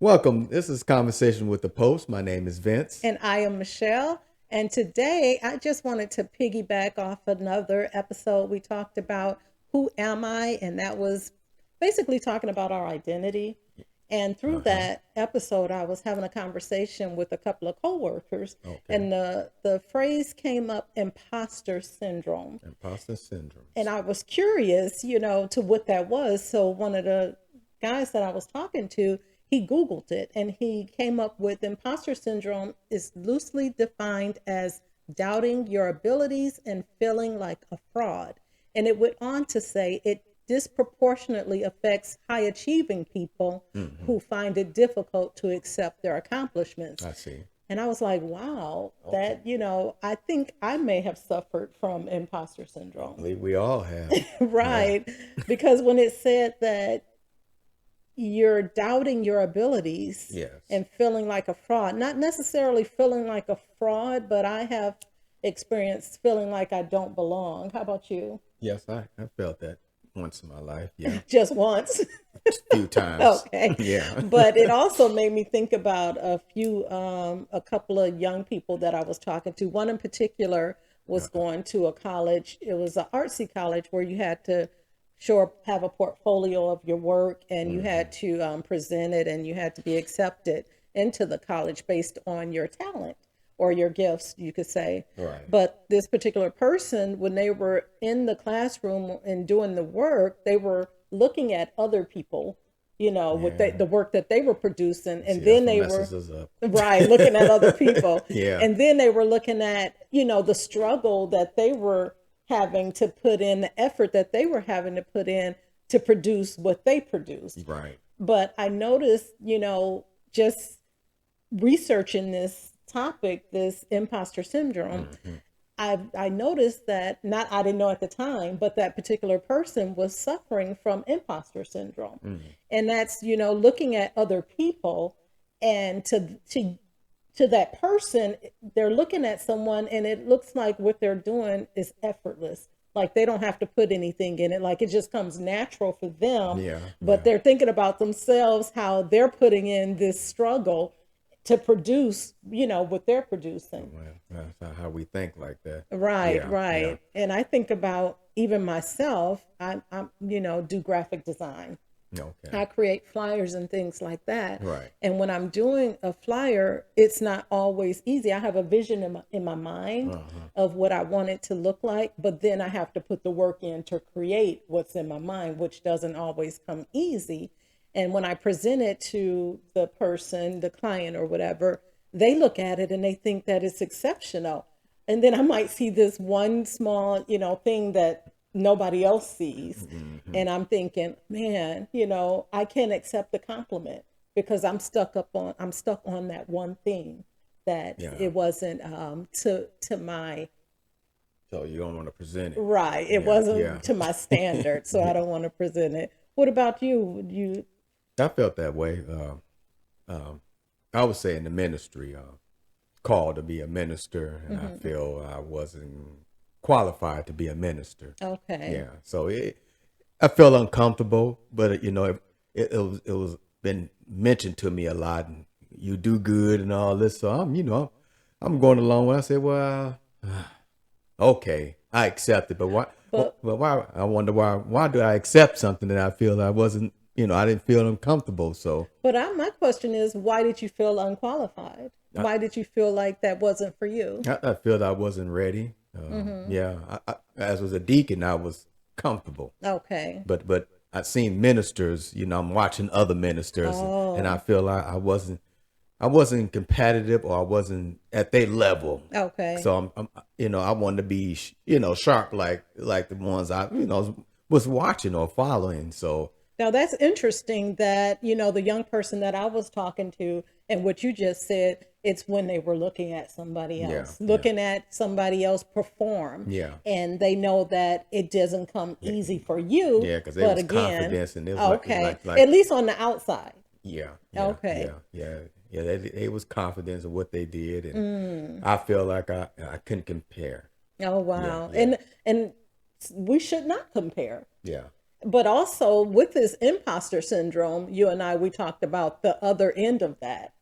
Welcome. This is Conversation with the Post. My name is Vince. And I am Michelle. And today I just wanted to piggyback off another episode. We talked about who am I? And that was basically talking about our identity. And through that episode, I was having a conversation with a couple of coworkers, Okay. and the phrase came up, imposter syndrome. Imposter syndrome. And I was curious, to what that was. So one of the guys that I was talking to, he Googled it and he came up with imposter syndrome is loosely defined as doubting your abilities and feeling like a fraud. And it went on to say it disproportionately affects high achieving people who find it difficult to accept their accomplishments. I see. And I was like, wow, that, I think I may have suffered from imposter syndrome. We all have. Right. Because when it said that you're doubting your abilities Yes. and feeling like a fraud, not necessarily feeling like a fraud, but I have experienced feeling like I don't belong. How about you? Yes, I felt that once in my life. Yeah. Just once. A few times. Okay. Yeah. But it also made me think about a couple of young people that I was talking to. One in particular was going to a college. It was an artsy college where you had to have a portfolio of your work, and you had to present it, and you had to be accepted into the college based on your talent or your gifts, you could say. Right. But this particular person, when they were in the classroom and doing the work, they were looking at other people, with the work that they were producing. And then they were, messes us up. right, looking at other people. Yeah. And then they were looking at, the struggle that they were having to put in, the effort that they were having to put in to produce what they produced. Right. But I noticed, just researching this topic, this imposter syndrome, I noticed that, not I didn't know at the time, but that particular person was suffering from imposter syndrome. And that's, looking at other people, and to that person, they're looking at someone and it looks like what they're doing is effortless. Like they don't have to put anything in it. Like it just comes natural for them. Yeah. But they're thinking about themselves, how they're putting in this struggle to produce, what they're producing. Well, that's not how we think like that. Right, Yeah, right. And I think about even myself, I'm do graphic design. Okay. I create flyers and things like that. Right. And when I'm doing a flyer, it's not always easy. I have a vision in my mind of what I want it to look like, but then I have to put the work in to create what's in my mind, which doesn't always come easy. And when I present it to the person, the client or whatever, they look at it and they think that it's exceptional. And then I might see this one small, thing that nobody else sees. And I'm thinking, man, I can't accept the compliment because I'm stuck on that one thing that it wasn't to my So you don't want to present it. right. It wasn't to my standard. So I don't want to present it. What about you? Would you I felt that way. I would say in the ministry, called to be a minister, and I feel I wasn't qualified to be a minister. okay. Yeah, so I felt uncomfortable, but it was been mentioned to me a lot, and you do good and all this. So I'm going along with it. I said, well, okay, I accept it, but why? But But why? I wonder why do I accept something that I feel I wasn't, I didn't feel uncomfortable. So my question is, why did you feel unqualified? Why did you feel like that wasn't for you? I feel I wasn't ready. Yeah, as was a deacon, I was comfortable. Okay. But I've seen ministers, I'm watching other ministers, and I feel I wasn't competitive, or I wasn't at their level. Okay. So I wanted to be, sharp like the ones I, was watching or following. So Now that's interesting that, the young person that I was talking to and what you just said, it's when they were looking at somebody else, looking at somebody else perform. Yeah. And they know that it doesn't come easy for you. Yeah, because there was confidence, and it was okay. like At least on the outside. yeah. Okay. Yeah. They was confidence of what they did, and I feel like I couldn't compare. Oh, wow. Yeah. And we should not compare. Yeah. But also with this imposter syndrome, you and I, we talked about the other end of that.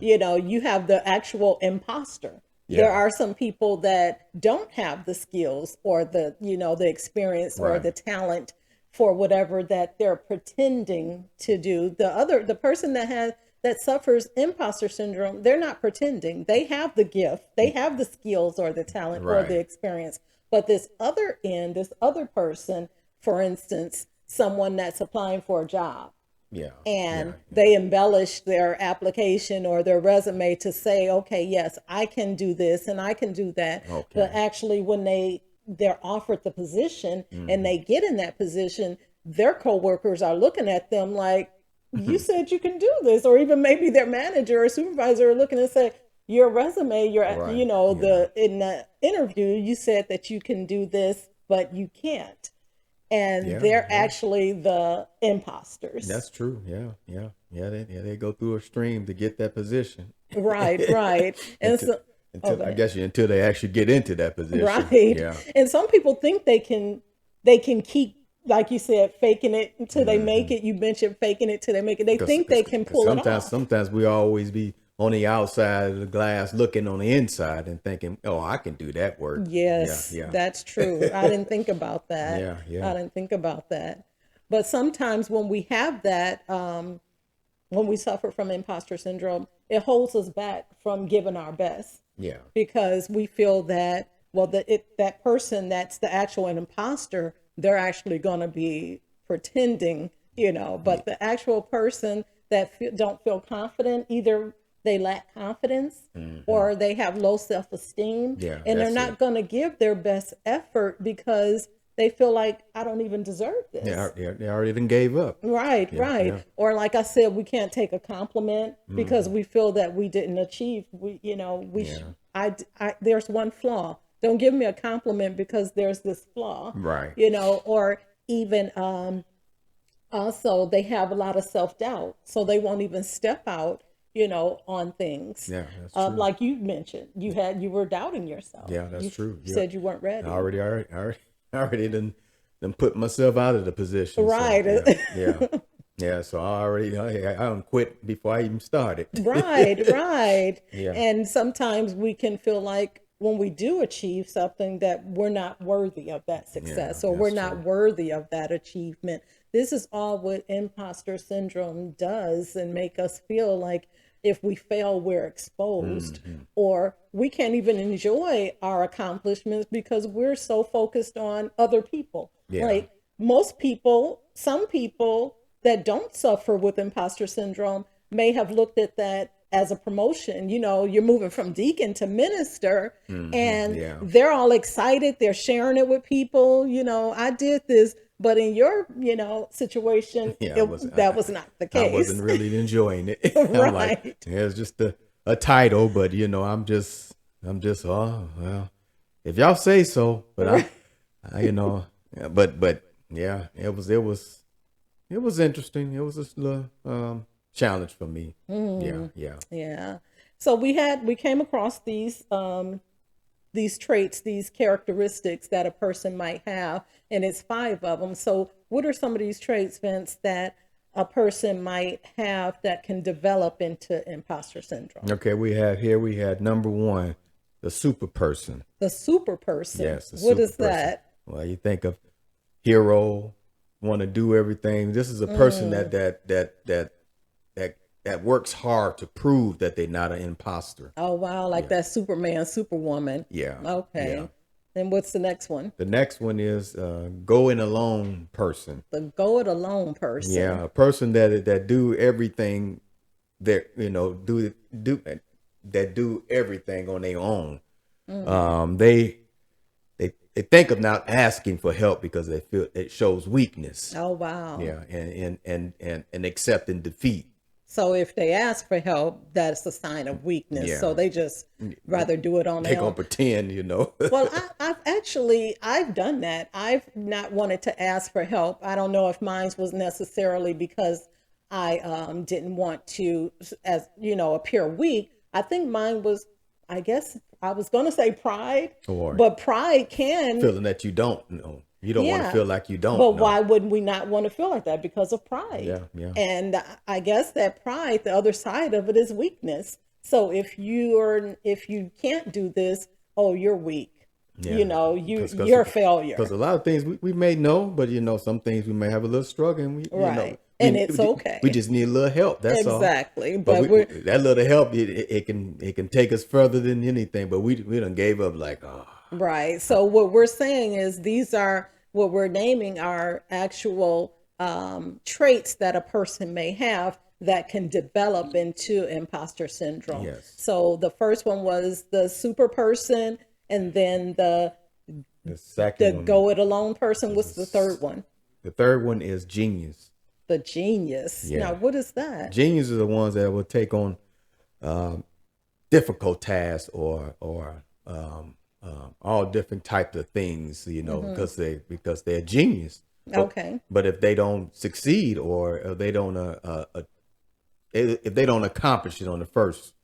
You know, you have the actual imposter. There Yeah. are some people that don't have the skills or the, you know, the experience or Right. the talent for whatever that they're pretending to do. The person that suffers imposter syndrome, they're not pretending. They have the gift, they have the skills or the talent or the Right. experience. But this other end, this other person, for instance, someone that's applying for a job Yeah. Yeah. and Yeah. they embellish their application or their resume to say, okay, yes, I can do this and I can do that. But Okay. actually, when they're offered the position and they get in that position, their coworkers are looking at them like, you said you can do this, or even maybe their manager or supervisor are looking and say, your resume, you Right. know, Yeah. the in the interview, you said that you can do this, but you can't, and Yeah. they're Yeah. actually the imposters. That's true. Yeah. Yeah. They go through a stream to get that position. Right, right. And until so, oh, go I ahead. guess until they actually get into that position. Right. Yeah. And some people think they can keep, like you said, faking it until they make it. You mentioned faking it till they make it. They Because think they can pull it sometimes off. sometimes we always be on the outside of the glass looking on the inside and thinking, oh, I can do that work. Yeah. Yes, Yeah. that's true. I didn't think about that. Yeah. Yeah. I didn't think about that. But sometimes when we have that, when we suffer from imposter syndrome, it holds us back from giving our best Yeah. because we feel that, well, that person that's the actual imposter, they're actually going to be pretending, you know. But the actual person that don't feel confident, either they lack confidence or they have low self-esteem, Yeah. and they're That's it. not going to give their best effort because they feel like, I don't even deserve Yeah. this. They already done gave up. Right, Yeah. right. Yeah. Or like I said, we can't take a compliment because we feel that we didn't achieve. We, you know, Yeah. there's one flaw. Don't give me a compliment because there's this flaw, Right. you know. Or even also they have a lot of self-doubt, so they won't even step out, you know, on things. Yeah. That's true. Like you mentioned, you were doubting yourself. Yeah. That's You true. Yeah. said you weren't I ready. already done put myself out of the position. So Right. yeah. Yeah. Yeah. So I done quit before I even started. Right, right. Yeah. And sometimes we can feel like when we do achieve something that we're not worthy of that Yeah. success or we're That's not true. worthy of that achievement. This is all what imposter syndrome does and make us feel like if we fail, we're exposed or we can't even enjoy our accomplishments because we're so focused on other people. Yeah. Like most people, some people that don't suffer with imposter syndrome may have looked at that as a promotion. You know, you're moving from deacon to minister and Yeah. they're all excited. They're sharing it with people. You know, I did this, but in your, you know, situation, Yeah. that was not the I wasn't case. really enjoying it. I'm like, Right. yeah, it's just a title, but oh well, if y'all say so. But Right. you know, yeah, but yeah, it was interesting. It was a little challenge for me. Yeah. Yeah. Yeah. So we came across these traits, these characteristics that a person might have, and it's 5 of them. So what are some of these traits, Vince, that a person might have that can develop into imposter syndrome? Okay, we had number 1, the super person. The super person. Yes, the What super is person. that? Well, you think of hero, want to do everything. This is a person that works hard to prove that they're not an imposter. Oh wow, like Yeah. that Superman, Superwoman. Yeah. Yeah. Okay. Then what's the next one? The next one is go it alone person. The go it alone person. Yeah, a person that do everything that do everything on their own. They think of not asking for help because they feel it shows weakness. Oh wow. Yeah, and accepting defeat. So if they ask for help, that's a sign of weakness. Yeah. So they just rather do it on They their gonna own. pretend. Well, I've done that. I've not wanted to ask for help. I don't know if mine was necessarily because I didn't want to, as you know, appear weak. I think mine was, I guess I was going to say pride, Or but pride can, feeling that you don't know. You don't want to Yeah. feel like you don't But know. why wouldn't we not want to feel like that? Because of pride. Yeah, yeah. And I guess that pride, the other side of it is weakness. So if you can't do this, oh, you're weak. Yeah, You're a failure. because a lot of things we may know, but some things we may have a little struggle, and Right. And it's we okay. just need a little help. That's all. Exactly. But But we're that little help, it can take us further than anything. But we done gave up like, oh, right. So what we're saying is these are what we're naming are actual traits that a person may have that can develop into imposter syndrome. yes. So the first one was the super person, and then The the second one, go it alone person. What's the third one? the third one is genius. The genius. Yeah. Now, what is that? Genius are the ones that will take on difficult tasks or all different types of things, because they're genius. Okay. But if they don't succeed, or if they don't accomplish it on the first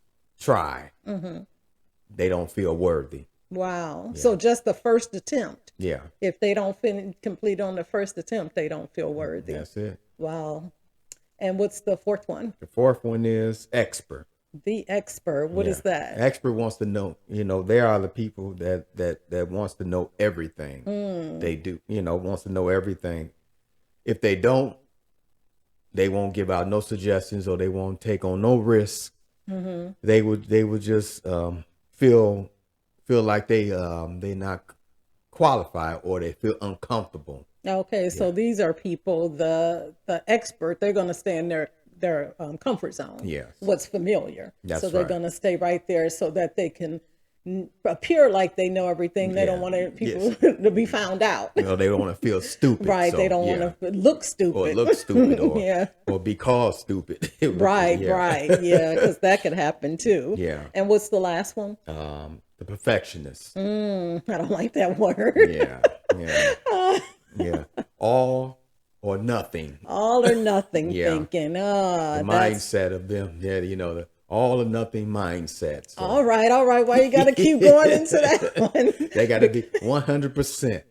try, they don't feel worthy. Wow. So just the first attempt. Yeah, If they don't complete on the first attempt, they don't feel worthy. that's it. Wow. And what's the fourth one? The fourth one is expert. The expert. What is Yeah. that? Expert wants to know. They are the people that wants to know everything. They do. Wants to know everything. If they don't, they won't give out no suggestions, or they won't take on no risks. They would just feel like they're not qualified, or they feel uncomfortable. Okay, so these are people, the expert, they're going to stay in their comfort zone. Yes. What's familiar. That's so they're right. going to stay right there so that they can appear like they know everything. They Yeah. don't want people Yes. to be found out. They don't want to feel stupid. Right. So, They don't yeah. want to look stupid. Or look stupid, or Yeah. or be called stupid. Right, Yeah. right. Yeah, because that could happen too. Yeah. And what's the last one? The perfectionist. I don't like that word. Yeah, yeah, yeah. All or nothing. All or nothing Yeah. thinking. The That's mindset of them. Yeah, the all or nothing mindset. So all right, all right. Why you got to keep going into that one? they got to be 100%.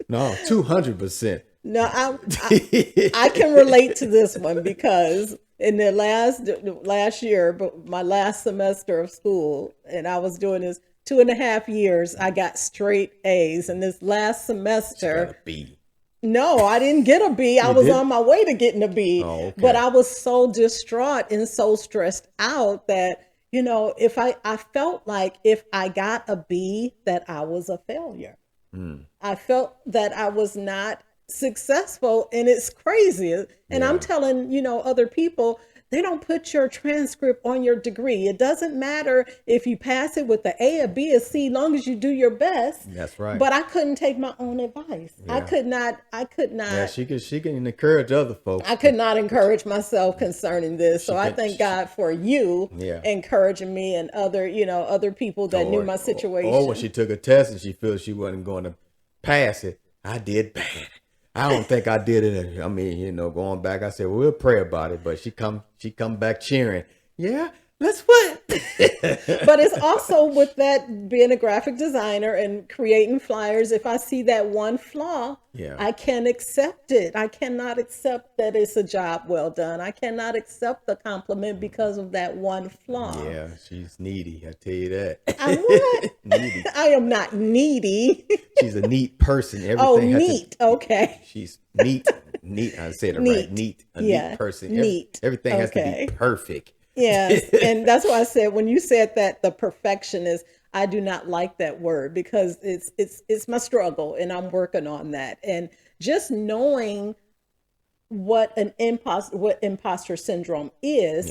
No, 200%. No, I can relate to this one because in the last year, but my last semester of school, and I was doing this 2.5 years, I got straight A's. And this last semester, Gotta be. no, I didn't get a B. I was didn't? on my way to getting a B. Oh, okay. But I was so distraught and so stressed out that, if I felt like if I got a B, that I was a failure. I felt that I was not successful, and it's crazy. And I'm telling, other people, they don't put your transcript on your degree. It doesn't matter if you pass it with the A, a B, a C, long as you do your best. That's right. But I couldn't take my own advice. I could not. Yeah, she can encourage other folks. I could not encourage myself concerning this. So I thank God for you encouraging me and other people that knew my situation. Or when she took a test and she feels she wasn't going to pass it, I did bad. I don't think I did it. I mean, going back, I said, well, we'll pray about it. But she come back cheering. Yeah, let's what? But it's also with that being a graphic designer and creating flyers. If I see that one flaw, I can accept it. I cannot accept that it's a job well done. I cannot accept the compliment because of that one flaw. Yeah, she's needy. I tell you that. I'm what? Needy. I am not needy. She's a neat person. Oh, neat. Okay. She's neat. Neat. I said it right. Neat. A neat person. Neat. Everything has to be perfect. Yes. And that's why I said, when you said that the perfectionist, I do not like that word because it's my struggle, and I'm working on that. And just knowing what imposter syndrome is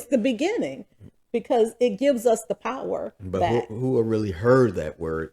the beginning, because it gives us the power. But who really heard that word?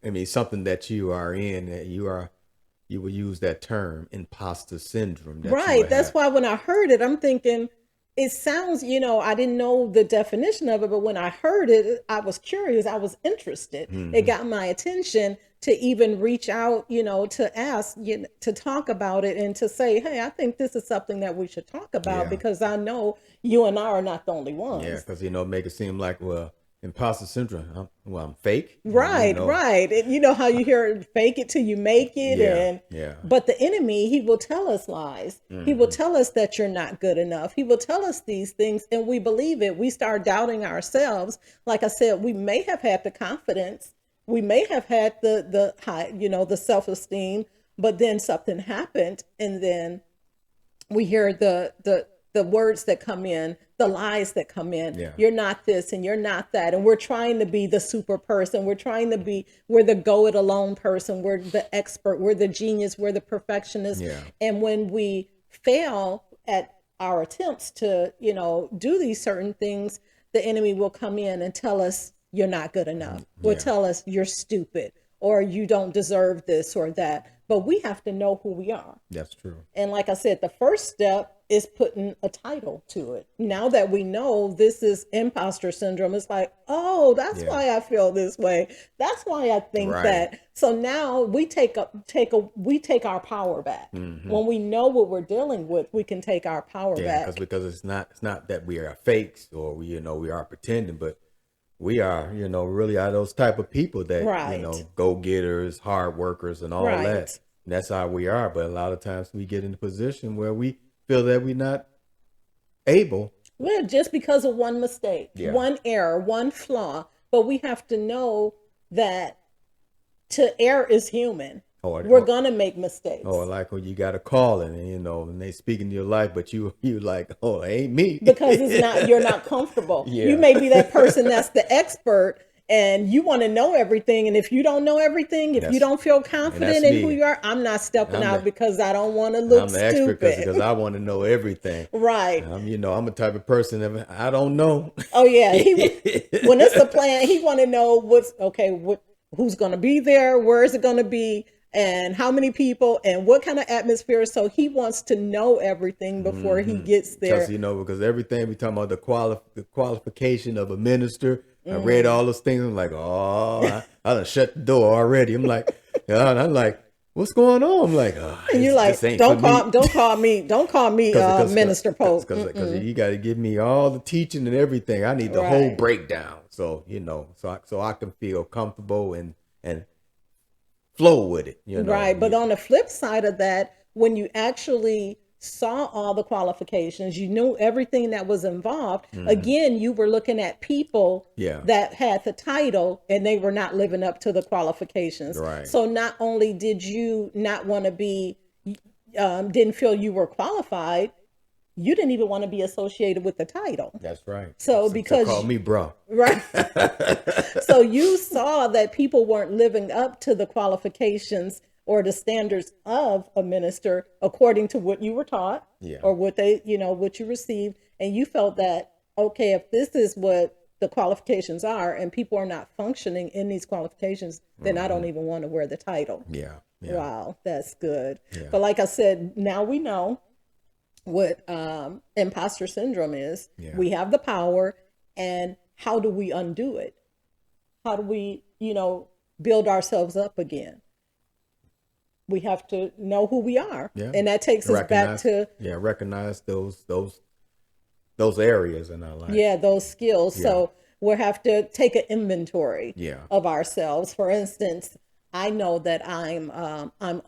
I mean, something that you are in, that you will use that term, imposter syndrome. Right. That's why when I heard it, I'm thinking, it sounds, I didn't know the definition of it, but when I heard it, I was curious. I was interested. It got my attention to even reach out, to ask, to talk about it, and to say, hey, I think this is something that we should talk about, because I know you and I are not the only ones. Yeah, because, make it seem like, well, imposter syndrome. I'm fake. Right, right. And you know how you hear fake it till you make it, Yeah, and yeah. but the enemy, he will tell us lies. He will tell us that you're not good enough. He will tell us these things and we believe it. We start doubting ourselves. Like I said, we may have had the confidence. We may have had the high, the self-esteem, but then something happened and then we hear the words that come in, the lies that come in. Yeah. You're not this and you're not that, and we're trying to be the super person. We're the go it alone person. We're the expert. We're the genius. We're the perfectionist. Yeah. And when we fail at our attempts to do these certain things, the enemy will come in and tell us you're not good enough. Will Yeah. tell us you're stupid or you don't deserve this or that. But we have to know who we are. That's true. And like I said, the first step is putting a title to it. Now that we know this is imposter syndrome, it's like, oh, that's Yeah. why I feel this way. That's why I think Right. that. So now we take our power back. When we know what we're dealing with, we can take our power Yeah, back. because it's not that we are fakes or we are pretending, but we are really are those type of people that Right. go getters, hard workers, and all Right. that. And that's how we are. But a lot of times we get in a position where we feel that we're not able. Well, just because of one mistake, Yeah. one error, one flaw. But we have to know that to err is human. We're gonna make mistakes. Or like when you got a calling and they speak into your life, but you like, oh, it ain't me. Because you're not comfortable. Yeah. You may be that person that's the expert and you want to know everything. And if you don't know everything, if you don't feel confident in who you are, I'm not stepping out because I don't want to look I'm the expert stupid. because I want to know everything. Right. I'm a type of person that I don't know. Oh yeah. When it's a plan, he want to know who's going to be there, where is it going to be, and how many people and what kind of atmosphere. So he wants to know everything before he gets there. Because everything we talking about the qualification of a minister. I read all those things. I'm like, I done shut the door already. I'm like, what's going on? I'm like, and you're like, don't call me Minister Pope. Because you got to give me all the teaching and everything. I need the whole breakdown. So so I can feel comfortable and flow with it. Right. But on the flip side of that, when you actually saw all the qualifications, you knew everything that was involved. Again, you were looking at people that had the title and they were not living up to the qualifications. Right. So not only did you not want to be, didn't feel you were qualified, you didn't even want to be associated with the title. That's right. So because call me bro. Right. So you saw that people weren't living up to the qualifications or the standards of a minister according to what you were taught or what what you received. And you felt that, okay, if this is what the qualifications are and people are not functioning in these qualifications, then I don't even want to wear the title. Yeah. Wow, that's good. Yeah. But like I said, now we know what imposter syndrome is. Yeah. We have the power, and how do we undo it? How do we, build ourselves up again? We have to know who we are, and that takes us back to recognize those areas in our life. Yeah, those skills. Yeah. So we'll have to take an inventory of ourselves. For instance, I know that I'm an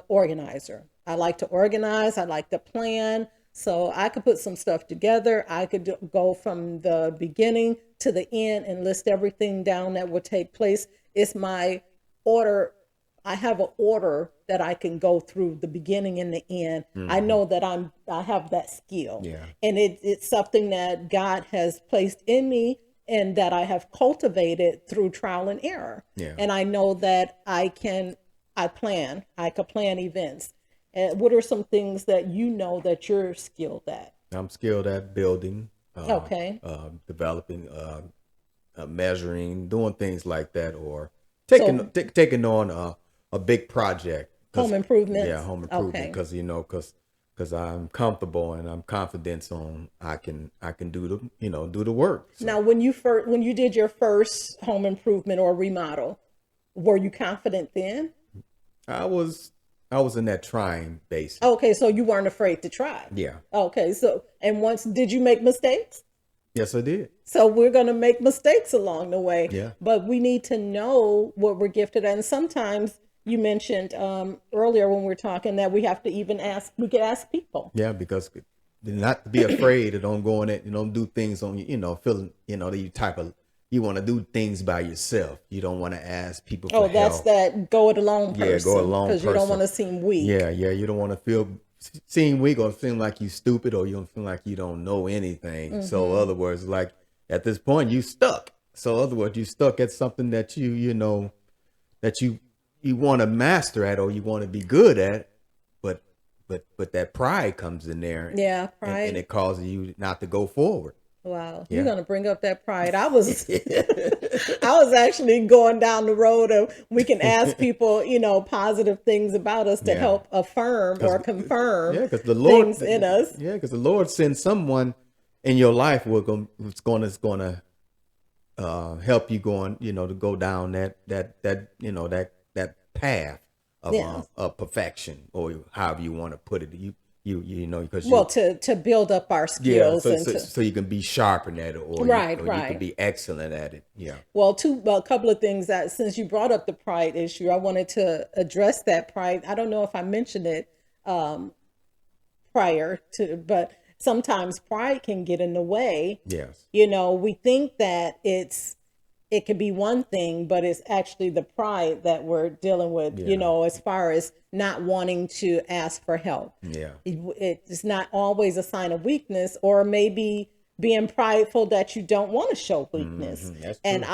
organizer. I like to organize. I like to plan. So I could put some stuff together. I could go from the beginning to the end and list everything down that will take place. It's my order. I have an order that I can go through the beginning and the end. I know that I have that skill. Yeah. And it's something that God has placed in me and that I have cultivated through trial and error. Yeah. And I know that I could plan events. And what are some things that that you're skilled at? I'm skilled at building, developing, measuring, doing things like that, or taking on a big project. Home improvement. Yeah, home improvement. Because because I'm comfortable and I'm confident on I can do the work. So. Now, when you did your first home improvement or remodel, were you confident then? I was in that trying basis. Okay, so you weren't afraid to try. Yeah. Okay, so and did you make mistakes? Yes, I did. So we're going to make mistakes along the way, Yeah. but we need to know what we're gifted at. And sometimes you mentioned earlier when we were talking that we have to even ask, we could ask people. Yeah, because not to be afraid of don't go in it, you don't do things on feeling, the type of you want to do things by yourself. You don't want to ask people for Oh, that's help. that go it alone Yeah, go person, along because you don't person. want to seem weak. Yeah, you don't want to seem weak or feel like you stupid or you don't feel like you don't know anything. So other words, like at this point you stuck. So other words, you stuck at something that that you want to master at or you want to be good at, but that pride comes in there. Yeah, pride. And it causes you not to go forward. Wow, Yeah. you're gonna bring up that pride. I was, I was actually going down the road of we can ask people, positive things about us to Yeah. help affirm or confirm Yeah, because the Lord things in us. Yeah, because the Lord sends someone in your life who's going to help you to go down that path of Yeah. of perfection, or however you want to put it. Because Well, to build up our yeah, skills so you can be sharpened at it, or Right, you right. can be excellent at it. Yeah. Well, a couple of things that since you brought up the pride issue, I wanted to address that pride. I don't know if I mentioned it prior to, but sometimes pride can get in the way. Yes. We think that it could be one thing, but it's actually the pride that we're dealing with, Yeah. as far as not wanting to ask for help. Yeah. It's not always a sign of weakness, or maybe being prideful that you don't want to show weakness. That's And true.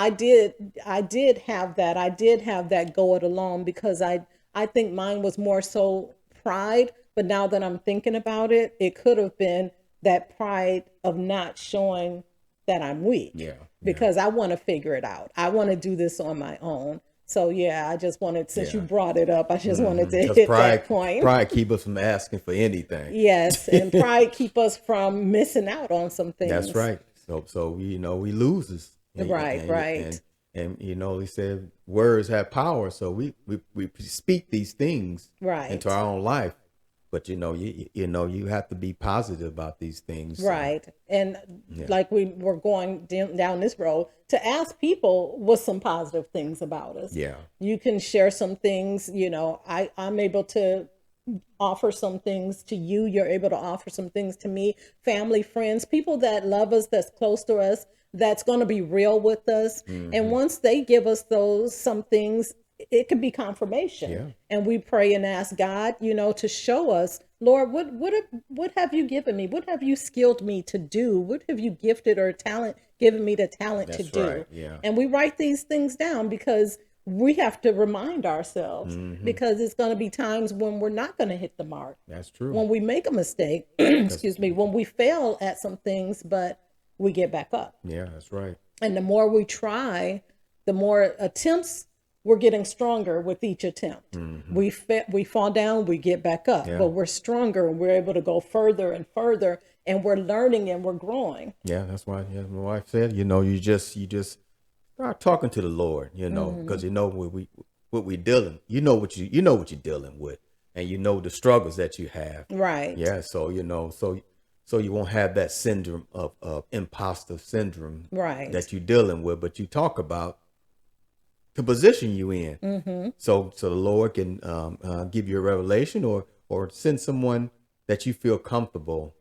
I did have that. I did have that go it alone, because I think mine was more so pride. But now that I'm thinking about it, it could have been that pride of not showing that I'm weak. Yeah. Because I want to figure it out. I want to do this on my own. So yeah, I just wanted, since you Yeah. brought it up, I just wanted to Because hit that point. pride keep us from asking for anything. Yes, and pride keep us from missing out on some things. That's right. So we losers. Right, right. And he said words have power. So we speak these things Right. into our own life. But you have to be positive about these things. Right. And like we were going down this road, to ask people what's some positive things about us. Yeah. You can share some things, I'm able to offer some things to you. You're able to offer some things to me, family, friends, people that love us, that's close to us, that's going to be real with us. And once they give us some things, it could be confirmation. Yeah. And we pray and ask God, to show us, Lord, what have you given me? What have you skilled me to do? What have you gifted or given me the talent to That's do? right, yeah. And we write these things down because we have to remind ourselves, because it's going to be times when we're not going to hit the mark. That's true. When we make a mistake, excuse me, when we fail at some things, but we get back up. Yeah, that's right. And the more we try, the more attempts, we're getting stronger with each attempt. We fall down, we get back up, Yeah. but we're stronger and we're able to go further and further, and we're learning and we're growing. Yeah, that's why. Yeah, my wife said, you just start talking to the Lord, because what we dealing, what you're dealing with, and the struggles that you have. Right. Yeah, so so you won't have that syndrome of imposter syndrome, Right. that you're dealing with, but you talk about to position you in. So the Lord can give you a revelation, or send someone that you feel comfortable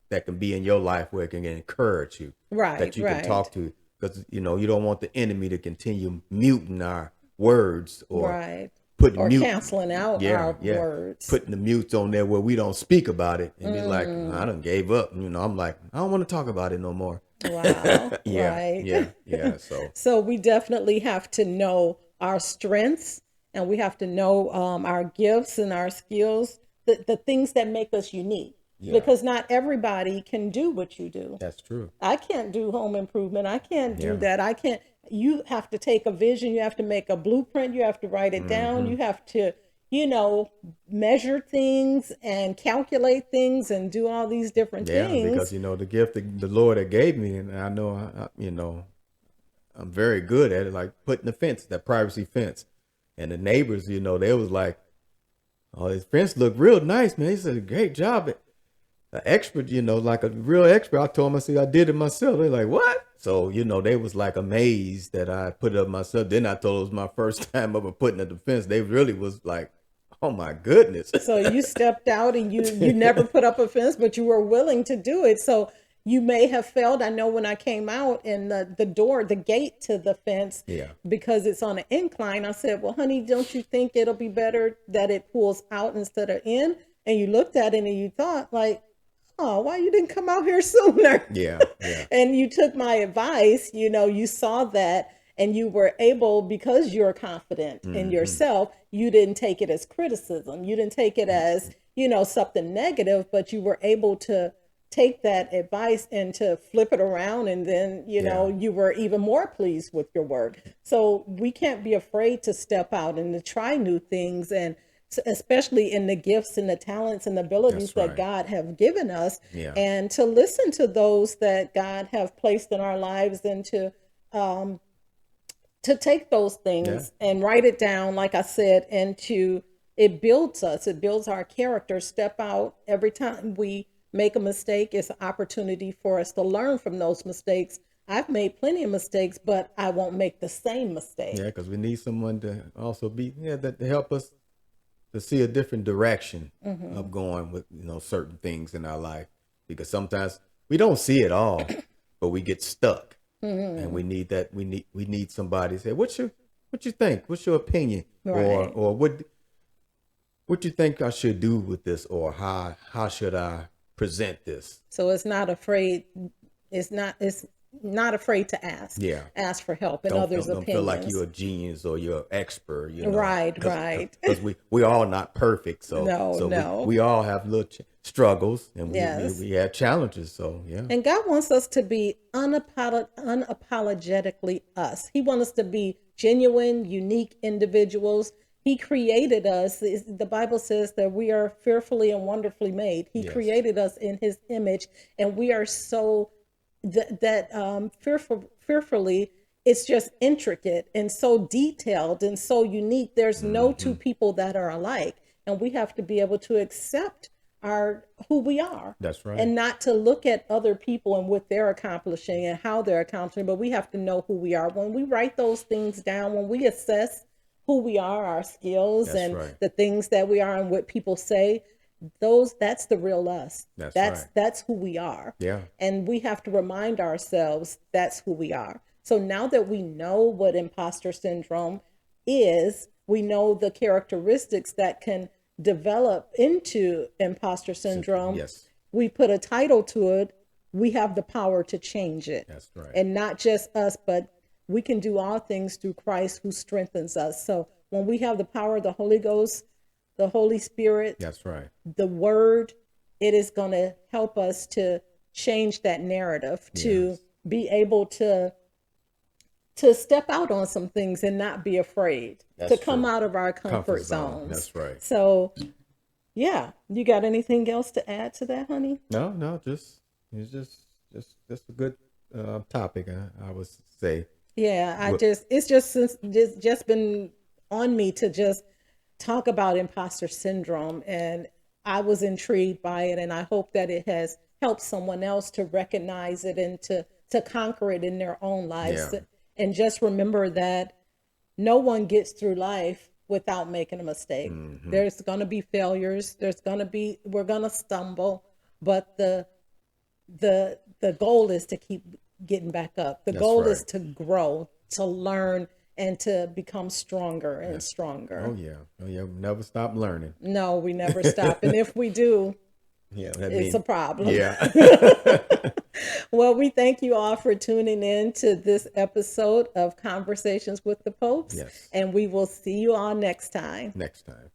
that can be in your life where it can encourage you, Right, that you right. can talk to, because you don't want the enemy to continue muting our words, or Right. putting Or mute, canceling out our words. putting the mutes on there where we don't speak about it and be like, I done gave up. I'm like, I don't want to talk about it no more. Wow. Yeah, Right. yeah. So we definitely have to know our strengths, and we have to know our gifts and our skills, the things that make us unique. Yeah. Because not everybody can do what you do. That's true. I can't do home improvement. I can't do Yeah. that. I can't. You have to take a vision. You have to make a blueprint. You have to write it down. You have to, measure things and calculate things and do all these different Yeah, things. because the gift that the Lord that gave me, and I know I'm very good at it, like putting the fence, that privacy fence, and the neighbors, they was like, "Oh, this fence look real nice, man." He said, "Great job." an expert, like a real expert. I told them, I said, I did it myself. They're like, what? So, they was like amazed that I put it up myself. Then I told it was my first time ever putting a defense. They really was like, oh my goodness. So you stepped out and you never put up a fence, but you were willing to do it. So you may have felt, I know when I came out and the gate to the fence, Yeah. because it's on an incline, I said, well, honey, don't you think it'll be better that it pulls out instead of in? And you looked at it and you thought like, oh, why you didn't come out here sooner? Yeah. Yeah. And you took my advice, you saw that, and you were able, because you're confident in yourself, you didn't take it as criticism. You didn't take it as, something negative, but you were able to take that advice and to flip it around. And then, you were even more pleased with your work. So we can't be afraid to step out and to try new things, and especially in the gifts and the talents and the abilities that God have given us, and to listen to those that God have placed in our lives, and to take those things and write it down, like I said, and it builds us. It builds our character. Step out. Every time we make a mistake, it's an opportunity for us to learn from those mistakes. I've made plenty of mistakes, but I won't make the same mistake. Yeah, because we need someone to also that to help us to see a different direction of going with, certain things in our life. Because sometimes we don't see it all, but we get stuck. And we need that. We need somebody to say, what you think? What's your opinion? Right. Or what you think I should do with this, or how should I present this? So it's not afraid. It's not afraid to ask. Yeah. Ask for help and others' don't opinions. feel like you're a genius or you're an expert. Right. Because we all not perfect. So No. We all have little struggles, and Yes. we have challenges. So yeah. And God wants us to be unapologetically us. He wants us to be genuine, unique individuals. He created us. The Bible says that we are fearfully and wonderfully made. He created us in his image, and we are so fearfully, it's just intricate and so detailed and so unique. There's no two people that are alike, and we have to be able to accept who we are. That's right. And not to look at other people and what they're accomplishing and how they're accomplishing, but we have to know who we are. When we write those things down, when we assess who we are, our skills, the things that we are and what people say, that's the real us. That's who we are. Yeah. And we have to remind ourselves that's who we are. So now that we know what imposter syndrome is, we know the characteristics that can develop into imposter syndrome. Yes. We put a title to it. We have the power to change it. That's right. And not just us, but we can do all things through Christ who strengthens us. So when we have the power of the Holy Ghost, the Holy Spirit, that's right, the Word, it is going to help us to change that narrative, to be able to step out on some things and not be afraid, to come out of our comfort zones. That's right. So, yeah, you got anything else to add to that, honey? No, it's just a good topic, I would say. Yeah, it's just been on me to just talk about imposter syndrome, and I was intrigued by it, and I hope that it has helped someone else to recognize it and to conquer it in their own lives. Yeah. And just remember that no one gets through life without making a mistake. There's going to be failures. We're going to stumble, but the goal is to keep getting back up. The goal is to grow, to learn, and to become stronger and stronger. Oh yeah. We never stop learning. No, we never stop. And if we do, it's a problem. Yeah. Well, we thank you all for tuning in to this episode of Conversations with the Popes. Yes. And we will see you all next time. Next time.